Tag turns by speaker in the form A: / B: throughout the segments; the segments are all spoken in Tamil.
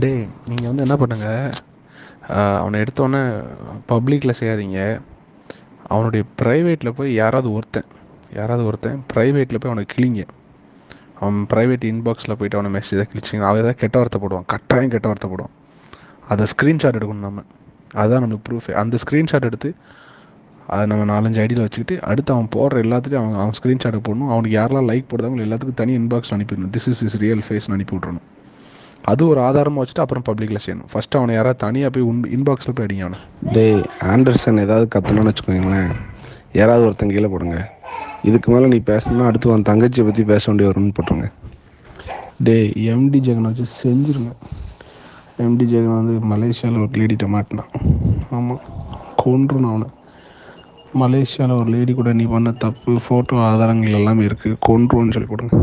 A: டேய், நீங்கள் வந்து என்ன பண்ணுங்க, அவனை எடுத்தோன்னே பப்ளிக்கில் செய்யாதீங்க. அவனுடைய ப்ரைவேட்டில் போய் யாராவது ஒருத்தன் ப்ரைவேட்டில் போய் அவனை கிளிங்க. அவன் ப்ரைவேட் இன்பாக்ஸில் போய்ட்டு அவனை மெசேஜாக கிழிச்சிங்க. அவன் ஏதாவது கெட்ட வார்த்தை போடுவான், கட்டாயம் கெட்ட வார்த்தை போடுவான். அதை ஸ்க்ரீன்ஷாட் எடுக்கணும் நம்ம. அதுதான் நம்மளுக்கு ப்ரூஃப். அந்த ஸ்க்ரீன்ஷாட் எடுத்து அதை நம்ம 4-5 ஐடியில் வச்சுக்கிட்டு அடுத்து அவன் போடுற எல்லாத்துலேயும் அவன் ஸ்க்ரீன்ஷாட்டை போடணும். அவனுக்கு யாரெல்லாம் லைக் போடுறாங்களோ எல்லாத்துக்கும் தனி இன்பாக்ஸ் அனுப்பிடணும். திஸ் இஸ் ரியல் ஃபேஸ்னு அனுப்பி விட்றணும். அது ஒரு ஆதாரமாக வச்சுட்டு அப்புறம் பப்ளிக்கில் செய்யணும். ஃபஸ்ட்டு அவனை யாராவது தனியாக போய் இன்பாக்ஸில் போய் அடிங்க அவனை.
B: டேய் ஆண்டர்சன் ஏதாவது கத்தணும்னு வச்சுக்கோங்களேன், யாராவது ஒருத்தங்க கீழே போடுங்க. இதுக்கு மேலே நீ பேசணும்னா அடுத்து உன் தங்கச்சியை பற்றி பேச வேண்டிய வரும்னு போட்டுருங்க.
A: டேய், எம்டி ஜெகனை வச்சு செஞ்சுருங்க. எம்டி ஜெகன் வந்து மலேசியாவில் ஒரு லேடிகிட்ட மாட்டினான். ஆமாம், கொன்றுணும் அவனை. மலேசியாவில் ஒரு லேடி கூட நீ பண்ண தப்பு ஃபோட்டோ ஆதாரங்கள் எல்லாமே இருக்குது, கொன்றுன்னு சொல்லி கொடுங்க.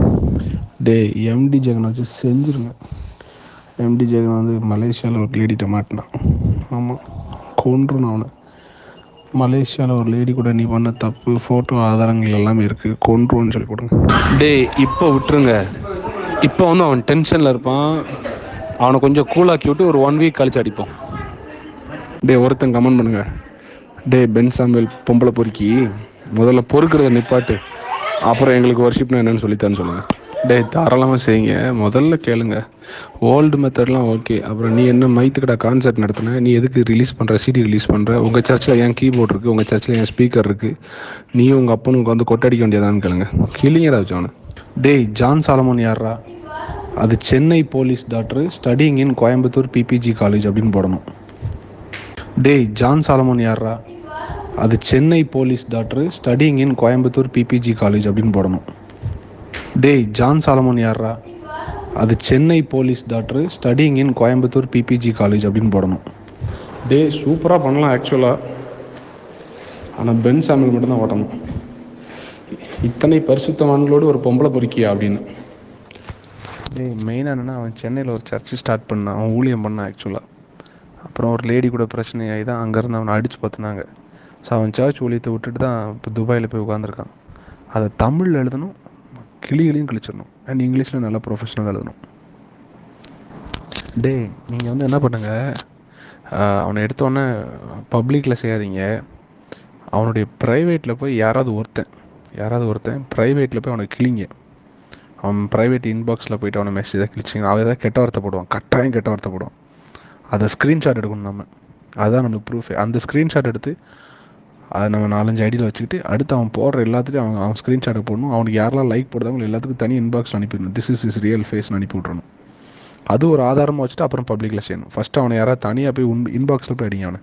A: டேய், எம்டி ஜெகனை வச்சு செஞ்சுருங்க. எம்டி ஜெகன் வந்து மலேசியாவில் ஒரு லேடிகிட்ட மாட்டினான். ஆமாம், கொன்றுணும் அவனை. மலேசியாவில் ஒரு லேடி கூட நீ பண்ண தப்பு ஃபோட்டோ ஆதாரங்கள் எல்லாமே இருக்குது, கொன்றுன்னு சொல்லி கொடுங்க.
C: டேய் இப்போ விட்டுருங்க. இப்போ வந்து அவன் டென்ஷனில் இருப்பான். அவனை கொஞ்சம் கூலாக்கி விட்டு ஒரு 1 வீக் கழிச்சு அடிப்போம்.
A: டேய், ஒருத்தன் கமெண்ட் பண்ணுங்க, டேய் பென் சாமுவேல் பொம்பளை பொறுக்கி, முதல்ல பொறுக்கிறத நிப்பாட்டு, அப்புறம் எங்களுக்கு வர்ஷிப்னா என்னன்னு சொல்லித்தான்னு சொல்லுங்கள். டேய், தாராளமாக செய்யுங்க. முதல்ல கேளுங்க. ஓல்டு மெத்தட்லாம் ஓகே. அப்புறம் நீ என்ன மைத்துக்கடா கான்சர்ட் நடத்தின, நீ எதுக்கு ரிலீஸ் பண்ணுற, சிடி ரிலீஸ் பண்ணுற, உங்கள் சர்ச்சில் ஏன் கீபோர்ட் இருக்குது, உங்கள் சர்ச்சில் ஏன் ஸ்பீக்கர் இருக்குது, நீ உங்கள் அப்பனுக்கு வந்து கொட்டடிக்க வேண்டியதான்னு கேளுங்க. கிளிங்கடா வச்சவனு. டேய், ஜான் சாலமோன் யாரா? அது Chennai police doctor studying in Coimbatore PPG college அப்படின்னு போடணும். டேய், ஜான் சாலமோன் யாரா? அது Chennai police doctor studying in Coimbatore PPG college அப்படின்னு போடணும். டேய், ஜான் சாலமோன் யாரா? அது Chennai police doctor studying in Coimbatore PPG college அப்படின்னு போடணும். டேய், சூப்பராக பண்ணலாம் ஆக்சுவலாக. ஆனால் பென் சாமுவேல் மட்டும்தான் ஓட்டணும். இத்தனை பரிசுத்தவான்களோடு ஒரு பொம்பளை பொறுக்கியா அப்படின்னு. டேய், மெயினாக என்னென்னா, அவன் சென்னையில் ஒரு சர்ச்சு ஸ்டார்ட் பண்ணான், அவன் ஊழியம் பண்ணான் ஆக்சுவலாக. அப்புறம் ஒரு லேடி கூட பிரச்சனையாகி தான் அங்கேருந்து அவனை அடித்து பார்த்துனாங்க. ஸோ அவன் சர்ச் ஊழியத்தை விட்டுட்டு தான் இப்போ துபாயில் போய் உட்காந்துருக்கான். அதை தமிழில் எழுதணும், கிளிகளையும் கிழிச்சிடணும், அண்ட் இங்கிலீஷில் நல்லா ப்ரொஃபஷனல் எழுதணும். டேய், நீங்கள் வந்து என்ன பண்ணுங்கள், அவனை எடுத்தோன்னே பப்ளிக்கில் செய்யாதீங்க. அவனுடைய ப்ரைவேட்டில் போய் யாராவது ஒருத்தன் ப்ரைவேட்டில் போய் அவனை கிளிங்க. அவன் ப்ரைவேட் இன்பாக்ஸில் போய்ட்டு அவனை மெசேஜாக கிழிச்சிங்க. அவன் ஏதாவது கெட்ட வார்த்தை போடுவான், கட்டாயம் கெட்ட வார்த்தை போடுவான். அதை ஸ்க்ரீன்ஷாட் எடுக்கணும் நம்ம. அதுதான் நம்மளுக்கு ப்ரூஃப். அந்த ஸ்க்ரீன்ஷாட் எடுத்து அதை நம்ம 4-5 ஐடியில் வச்சுக்கிட்டு அடுத்து அவன் போடுற எல்லாத்துலேயும் அவன் ஸ்க்ரீன்ஷாட்டை போடணும். அவனுக்கு யாரெல்லாம் லைக் போடுறாங்களோ எல்லாத்துக்கும் தனி இன்பாக்ஸ் அனுப்பிடணும். திஸ் இஸ் ரியல் ஃபேஸ்னு அனுப்பி விட்றணும். அது ஒரு ஆதாரமாக வச்சுட்டு அப்புறம் பப்ளிக்கில் செய்யணும். ஃபஸ்ட்டு அவனை யாராவது தனியாக போய் இன்பாக்ஸில் போய் அடிங்க அவனை.